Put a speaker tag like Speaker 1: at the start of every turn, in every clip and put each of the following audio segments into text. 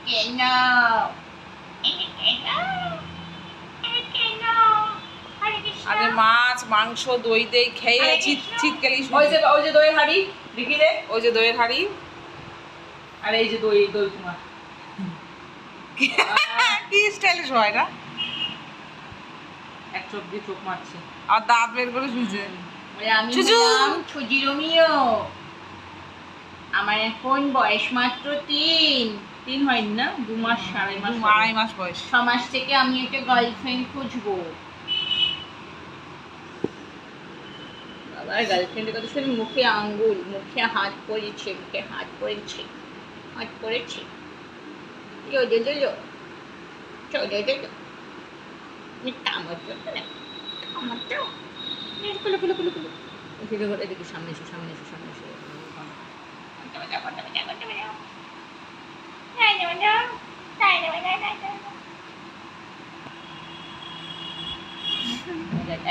Speaker 1: কেন
Speaker 2: আরে মাছ মাংস দই দই খেয়ে চিৎকালি
Speaker 1: ওই যে দই হাড়ি দেখি রে,
Speaker 2: ওই যে দইয়ের হাড়ি
Speaker 1: আর এই যে দই তোমার
Speaker 2: কি স্টাইলিশ হয় না,
Speaker 1: এক চোখ দিয়ে চোখ মারছে
Speaker 2: আর দাঁত বের করে শুয়েছে।
Speaker 1: আমি
Speaker 2: চুচু।
Speaker 1: হলাম ছুজি রোমিও, আমার এখন বয়স মাত্র 3 হয়নি না, 2 মাস 2.5 মাস,
Speaker 2: 2.5 মাস বয়স।
Speaker 1: 6 মাস থেকে আমি একটা গার্লফ্রেন্ড খুঁজবো। বাবার গার্লফ্রেন্ডের কথা শুনে মুখে আঙ্গুল, মুখে হাত পড়েছে, হাত পড়েছে। এদিকে সামনে এসো।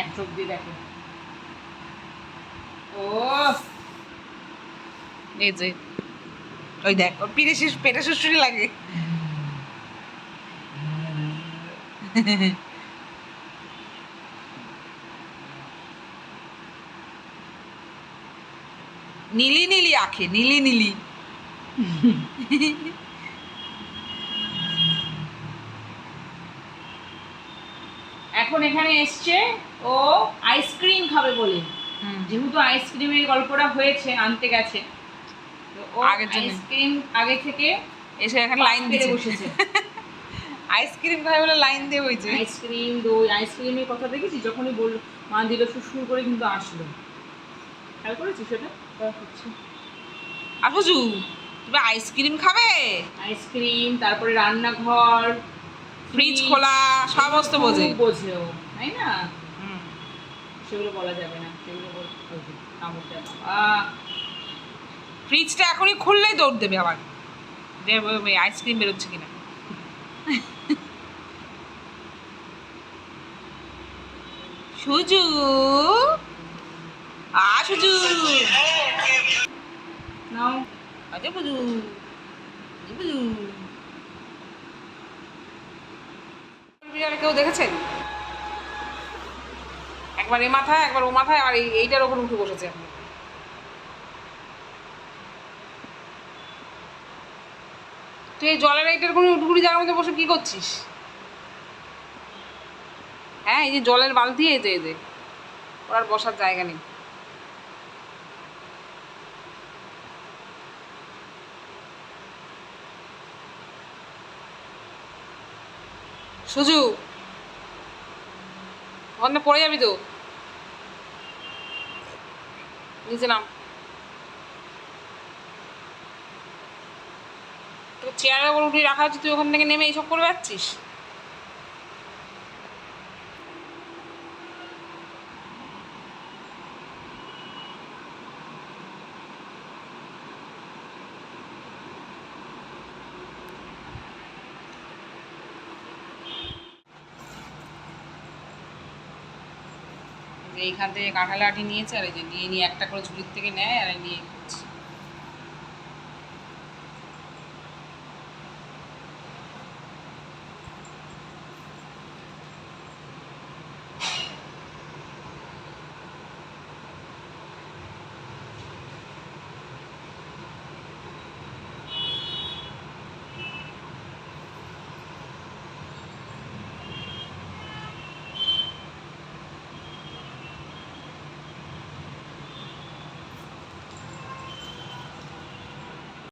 Speaker 1: এক চোখ দিয়ে দেখো। ও
Speaker 2: এই যে ওই দেখ ওর পেটে সুসুরি লাগে। নীলি নীলি আঁখে, নীলি নীলি।
Speaker 1: এখন এখানে এসছে ও আইসক্রিম খাবে বলে, যেহেতু আইসক্রিমের গল্পটা হয়েছে, আনতে গেছে, তো ও আইসক্রিম আগে থেকে
Speaker 2: এসে এখানে লাইন দিয়ে
Speaker 1: বসেছে।
Speaker 2: আইসক্রিম খাই বলে লাইন দিয়ে বইছে।
Speaker 1: আইসক্রিম দই, আইসক্রিমের কথা দেখেছি, যখনই বলল মা দিল সুর করে কিন্তু আসলো। খেয়াল করেছিস সেটা?
Speaker 2: আসুজু তুমি আইসক্রিম খাবে?
Speaker 1: আইসক্রিম, তারপরে রান্নাঘর,
Speaker 2: ফ্রিজ খোলা সমস্ত
Speaker 1: বোঝেও, তাই না? সেগুলো বলা যাবে না, সেগুলো
Speaker 2: ফ্রিজটা এখনই খুললেই দৌড় দেবে আবার যে আইসক্রিম বেরোচ্ছে কিনা। সুজু সুজু
Speaker 1: নাও।
Speaker 2: আচ্ছা বুঝু বুঝু কেউ দেখেছেন? একবার এ মাথায় একবার ও মাথায়, আর এইটার ওপর উঠে বসেছে এখন। তুই এই জলের এইটার কোনো উঠগুড়ি জায়গার মধ্যে বসে কি করছিস? হ্যাঁ এই যে জলের বালতি, এই যে ওর আর বসার জায়গা নেই। সুজু ওখানে পড়ে যাবি তো, নিচে নাম। তোর চেয়ারের ওপর উঠিয়ে রাখা হচ্ছে, তুই ওখান থেকে নেমে এইসব করে যাচ্ছিস। এইখান থেকে কাঁঠাল আটি নিয়েছে, আর এই যে নিয়ে একটা করে ঝুড়ির থেকে নেয়, আর নিয়ে